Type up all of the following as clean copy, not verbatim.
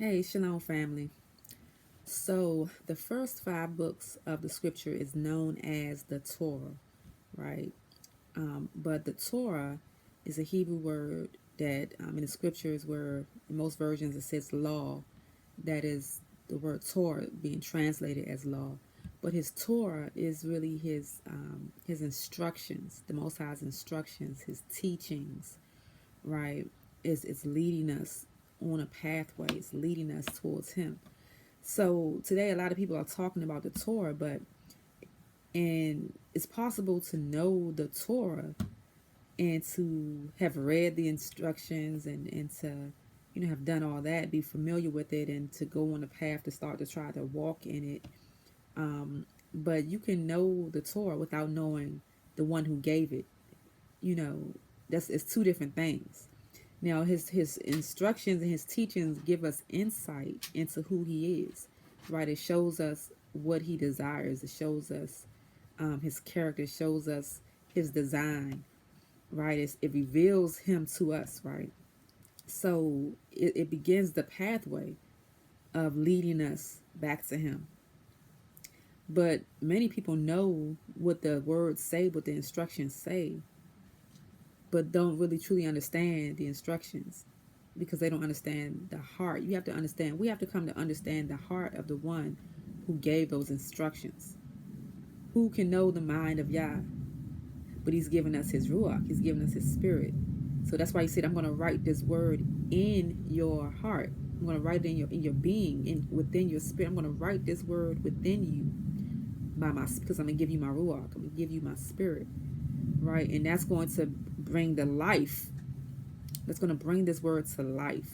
Hey, Shalom family. So, the first five books of the scripture is known as the Torah, right? But the Torah is a Hebrew word that in the scriptures, where in most versions it says law, that is the word Torah being translated as law. But his Torah is really his instructions, the Most High's instructions, his teachings, right? Is leading us on a pathway. It's leading us towards him. So today, a lot of people are talking about the Torah, but and it's possible to know the Torah and to have read the instructions and to have done all that, be familiar with it, and to go on a path to start to try to walk in it. But you can know the Torah without knowing the one who gave it. You know, that's it's two different things. Now, his instructions and his teachings give us insight into who he is, right? It shows us what he desires. It shows us his character. It shows us his design, right? It reveals him to us, right? So it begins the pathway of leading us back to him. But many people know what the words say, what the instructions say, but don't really truly understand the instructions because they don't understand the heart. You have to understand, we have to come to understand the heart of the one who gave those instructions. Who can know the mind of Yah? But he's given us his Ruach, he's given us his spirit. So that's why he said, I'm going to write this word in your heart. I'm going to write it in your being, within your spirit. I'm going to write this word within you because I'm going to give you my Ruach. I'm going to give you my spirit, right? And that's going to bring the life. That's going to bring this word to life,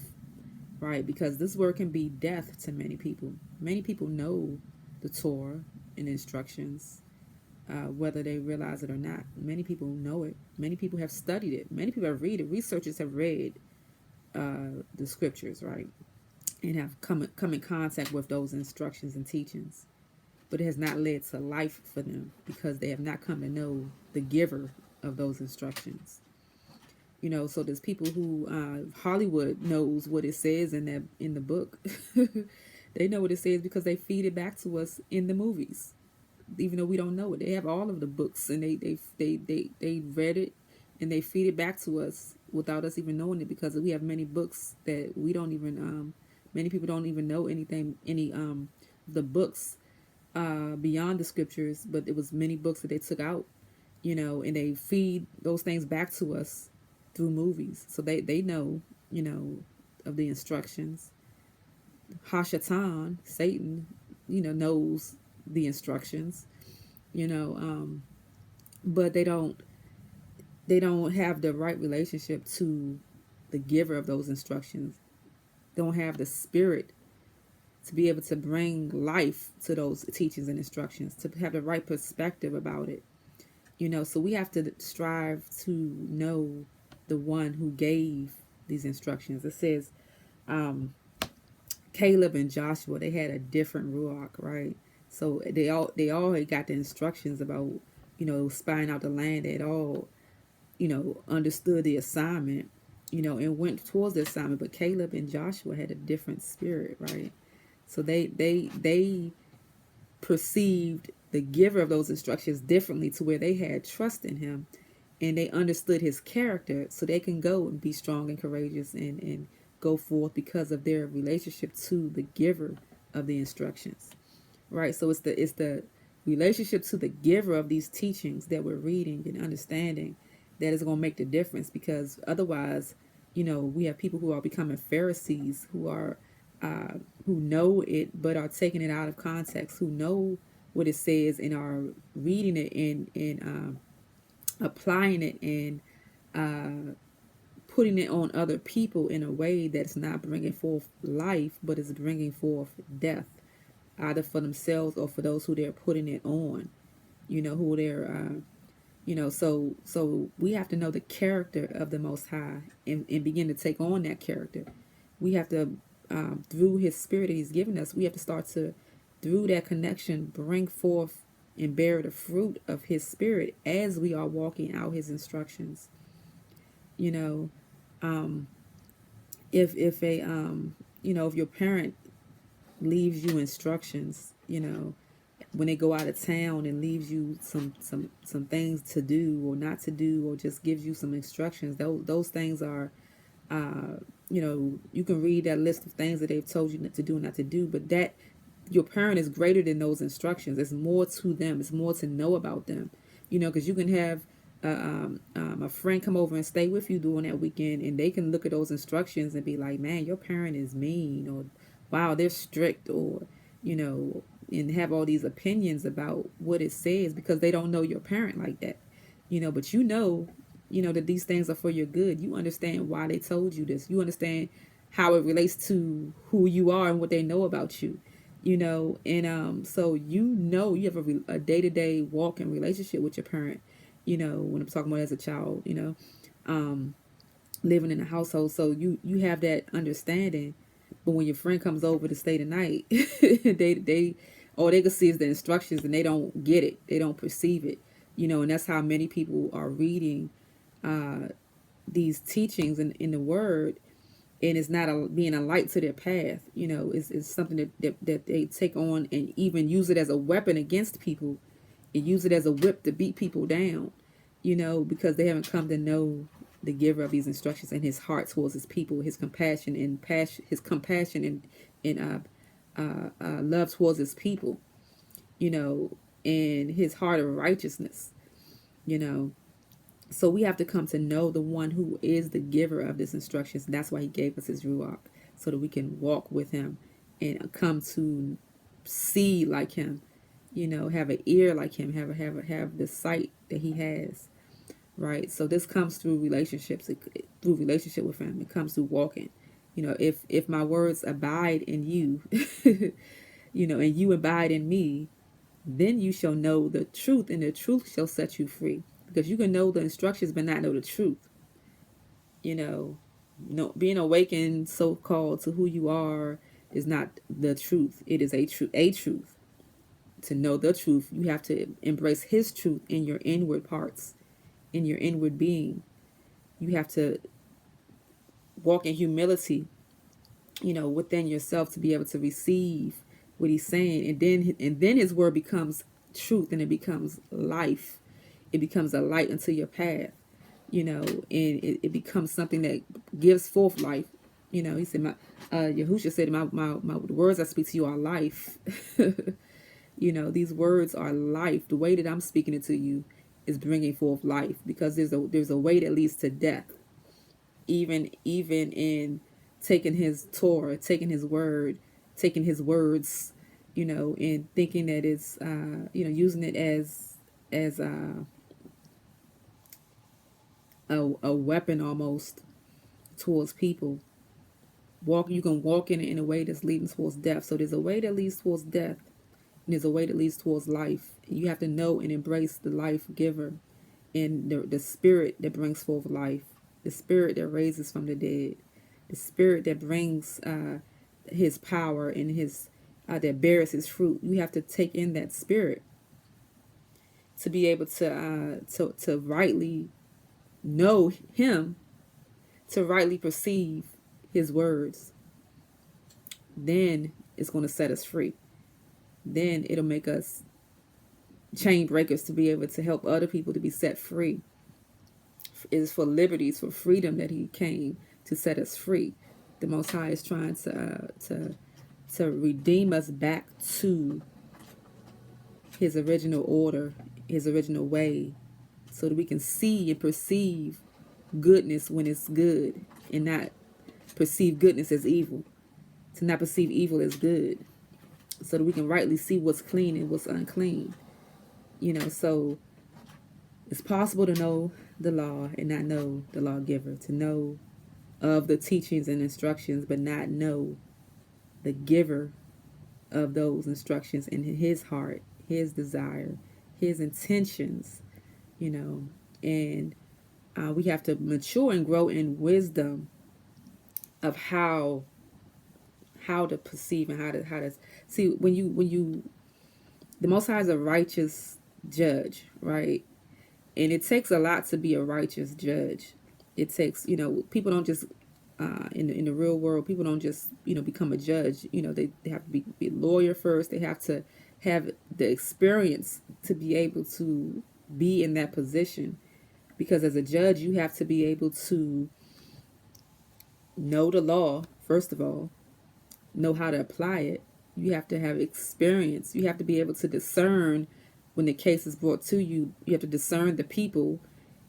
right? Because this word can be death to many people. Many people know the Torah and the instructions, whether they realize it or not. Many people know it. Many people have studied it. Many people have read it. Researchers have read the scriptures, right? And have come in contact with those instructions and teachings. But it has not led to life for them because they have not come to know the giver of those instructions. So there's people who Hollywood knows what it says in the book. They know what it says because they feed it back to us in the movies, even though we don't know it. They have all of the books and they read it and they feed it back to us without us even knowing it, because we have many books that we don't even many people don't even know any the books beyond the scriptures, but it was many books that they took out, and they feed those things back to us through movies. So they know, of the instructions. Hashatan, Satan, knows the instructions, you know, um, but they don't have the right relationship to the giver of those instructions. Don't have the spirit to be able to bring life to those teachings and instructions, to have the right perspective about it. So we have to strive to know the one who gave these instructions. It says Caleb and Joshua, they had a different ruach, right? So they all had got the instructions about spying out the land. They had all understood the assignment, and went towards the assignment. But Caleb and Joshua had a different spirit, right? So they perceived the giver of those instructions differently, to where they had trust in him and they understood his character, so they can go and be strong and courageous and go forth because of their relationship to the giver of the instructions, right? So it's the relationship to the giver of these teachings that we're reading and understanding that is going to make the difference, because otherwise, we have people who are becoming Pharisees, who know it but are taking it out of context, who know what it says and are reading it and applying it and putting it on other people in a way that's not bringing forth life, but is bringing forth death, either for themselves or for those who they're putting it on. Who they're so we have to know the character of the Most High, and begin to take on that character. We have to, through his spirit that he's given us, we have to start to, through that connection, bring forth and bear the fruit of his spirit as we are walking out his instructions. you know if a if your parent leaves you instructions, when they go out of town and leaves you some things to do or not to do, or just gives you some instructions, those things are, you can read that list of things that they've told you not to do and not to do, but that your parent is greater than those instructions. There's more to them. It's more to know about them, because you can have a friend come over and stay with you during that weekend, and they can look at those instructions and be like, man, your parent is mean, or wow, they're strict, or, and have all these opinions about what it says because they don't know your parent like that, but that these things are for your good. You understand why they told you this. You understand how it relates to who you are and what they know about you, and so you have a day-to-day walking relationship with your parent, when I'm talking about as a child, um, living in a household. So you have that understanding. But when your friend comes over to stay the night, they all they can see is the instructions, and they don't get it. They don't perceive it. And that's how many people are reading these teachings in the word, and it's not being a light to their path. It's something that they take on and even use it as a weapon against people, and use it as a whip to beat people down, because they haven't come to know the giver of these instructions and his heart towards his people, his compassion and love towards his people, and his heart of righteousness, you know. So we have to come to know the one who is the giver of this instructions. And that's why he gave us his Ruach, so that we can walk with him and come to see like him, have an ear like him, have the sight that he has, right? So this comes through relationships, through relationship with him. It comes through walking. If my words abide in you, and you abide in me, then you shall know the truth, and the truth shall set you free. Because you can know the instructions but not know the truth. Being awakened, so called, to who you are is not the truth. It is a truth. To know the truth, you have to embrace his truth in your inward parts, in your inward being. You have to walk in humility, within yourself, to be able to receive what he's saying. And then his word becomes truth, and it becomes life. It becomes a light unto your path, and it becomes something that gives forth life. He said, Yahushua said, my the words I speak to you are life. These words are life. The way that I'm speaking it to you is bringing forth life, because there's a way that leads to death. Even in taking his Torah, taking his word, taking his words, and thinking that it's, using it as a weapon almost towards people. You can walk in a way that's leading towards death. So there's a way that leads towards death, and there's a way that leads towards life. And you have to know and embrace the life giver, and the spirit that brings forth life, the spirit that raises from the dead, the spirit that brings his power and his that bears his fruit. You have to take in that spirit to be able to rightly know him, to rightly perceive his words. Then it's going to set us free. Then it'll make us chain breakers, to be able to help other people to be set free. It is for liberties, for freedom that he came to set us free. The Most High is trying to redeem us back to his original order, his original way, so that we can see and perceive goodness when it's good, and not perceive goodness as evil. To not perceive evil as good, so that we can rightly see what's clean and what's unclean. So it's possible to know the law and not know the lawgiver, to know of the teachings and instructions but not know the giver of those instructions, in his heart, his desire, his intentions, and we have to mature and grow in wisdom of how to perceive and how to see. When you the Most High is a righteous judge, right? And it takes a lot to be a righteous judge. It takes, people don't just in the real world, people don't just become a judge. They have to be a lawyer first. They have to have the experience to be able to be in that position, because as a judge you have to be able to know the law first of all, know how to apply it. You have to have experience. You have to be able to discern when the case is brought to you. You have to discern the people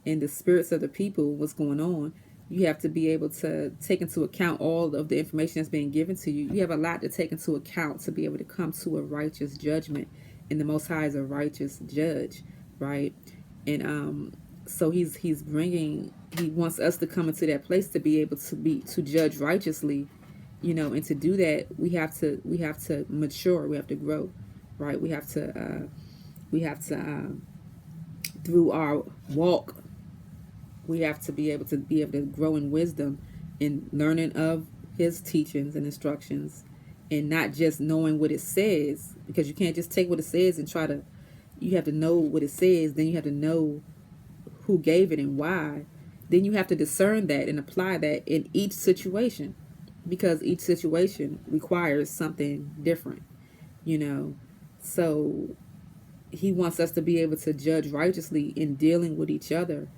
and the spirits of the people, what's going on. You have to be able to take into account all of the information that's being given to you. You have a lot to take into account to be able to come to a righteous judgment. And the Most High is a righteous judge, right? And so he's bringing, he wants us to come into that place to be able to judge righteously, and to do that we have to mature, we have to grow, right? We have to through our walk, we have to be able to grow in wisdom, in learning of his teachings and instructions, and not just knowing what it says, because you can't just take what it says and you have to know what it says, then you have to know who gave it and why. Then you have to discern that and apply that in each situation, because each situation requires something different, so he wants us to be able to judge righteously in dealing with each other.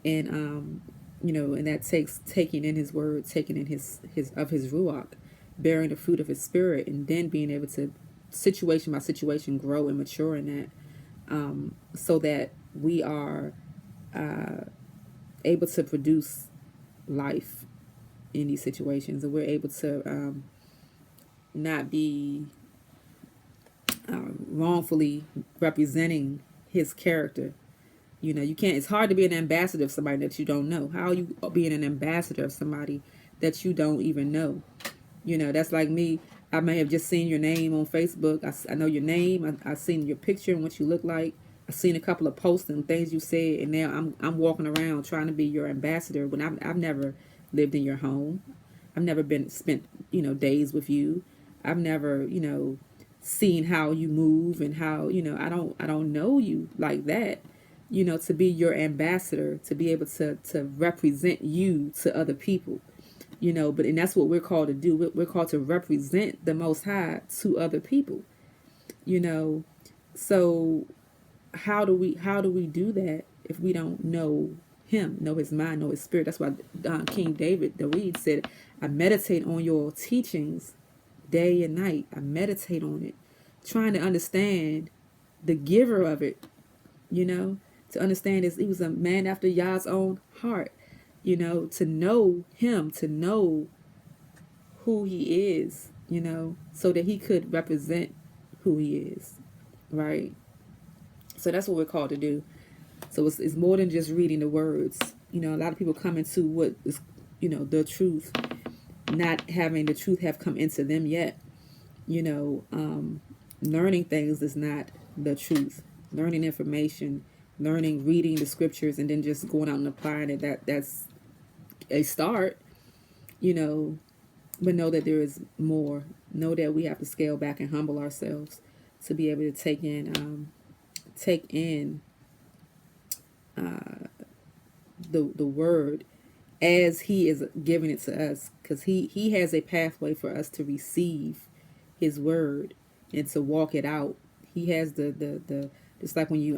And that takes taking in his word, taking in his ruach, bearing the fruit of his spirit, and then being able to situation by situation grow and mature in that, so that we are able to produce life in these situations, and we're able to not be wrongfully representing his character. You can't, it's hard to be an ambassador of somebody that you don't know. How are you being an ambassador of somebody that you don't even know? That's like me. I may have just seen your name on Facebook. I know your name. I've seen your picture and what you look like. I've seen a couple of posts and things you said, and now I'm walking around trying to be your ambassador when I've never lived in your home. I've never spent days with you. I've never seen how you move and how I don't know you like that. To be your ambassador, to be able to represent you to other people, and that's what we're called to do. We're called to represent the Most High to other people, so how do we do that if we don't know him, know his mind, know his spirit? That's why King David said, I meditate on your teachings day and night. I meditate on it, trying to understand the giver of it, to understand this. He was a man after Yah's own heart, to know him, to know who he is, so that he could represent who he is, right? So that's what we're called to do. So it's more than just reading the words. A lot of people come into what is, the truth, not having the truth have come into them yet. Learning things is not the truth. Learning information, reading the scriptures, and then just going out and applying it, that's a start, but know that there is more. Know that we have to scale back and humble ourselves to be able to take in the word as he is giving it to us, because he has a pathway for us to receive his word and to walk it out. He has the just like when you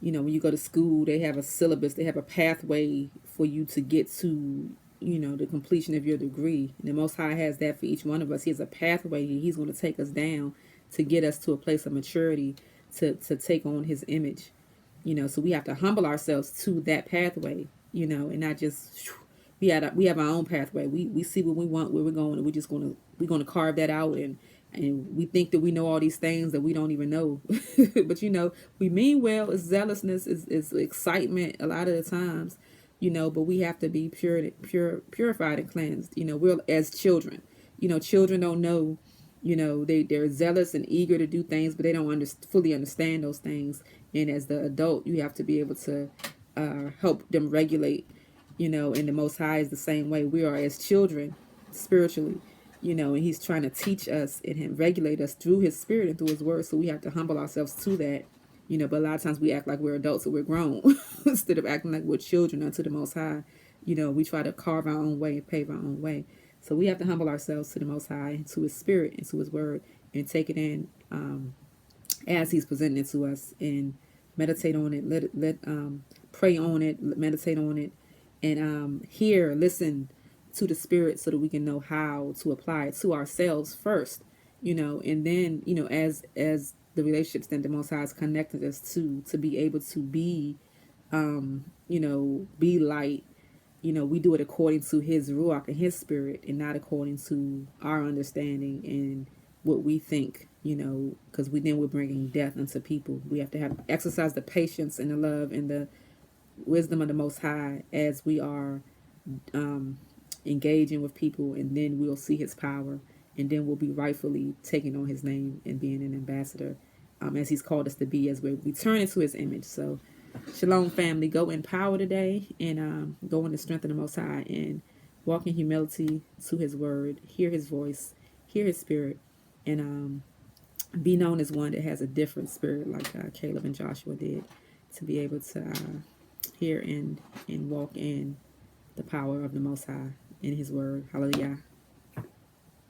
when you go to school, they have a syllabus, they have a pathway for you to get to the completion of your degree. And the Most High has that for each one of us. He has a pathway he's going to take us down to get us to a place of maturity, to take on his image. So we have to humble ourselves to that pathway, and not just we have our own pathway. We see what we want, where we're going, and we're gonna carve that out, and we think that we know all these things that we don't even know. But we mean well. It's zealousness, is excitement a lot of the times, but we have to be purified and cleansed. We're as children. Children don't know. They're zealous and eager to do things, but they don't fully understand those things. And as the adult, you have to be able to help them regulate. And the Most High is the same way. We are as children spiritually, and he's trying to teach us and regulate us through his spirit and through his word. So we have to humble ourselves to that. But a lot of times we act like we're adults or we're grown instead of acting like we're children unto the Most High. we try to carve our own way and pave our own way. So we have to humble ourselves to the Most High, and to His Spirit, and to His Word, and take it in as He's presenting it to us, and meditate on it. Let pray on it, meditate on it, and listen to the Spirit, so that we can know how to apply it to ourselves first, and then as the relationships that the Most High has connected us to be able to be be light. We do it according to His Ruach and His Spirit, and not according to our understanding and what we think, because we're bringing death unto people. We have to exercise the patience and the love and the wisdom of the Most High as we are engaging with people, and then we'll see His power, and then we'll be rightfully taking on His name and being an ambassador, as He's called us to be, as we return into His image. So shalom, family. Go in power today, and go in the strength of the Most High, and walk in humility to His Word, hear His voice, hear His Spirit, and be known as one that has a different spirit, like Caleb and Joshua did, to be able to hear and walk in the power of the Most High in His Word. Hallelujah.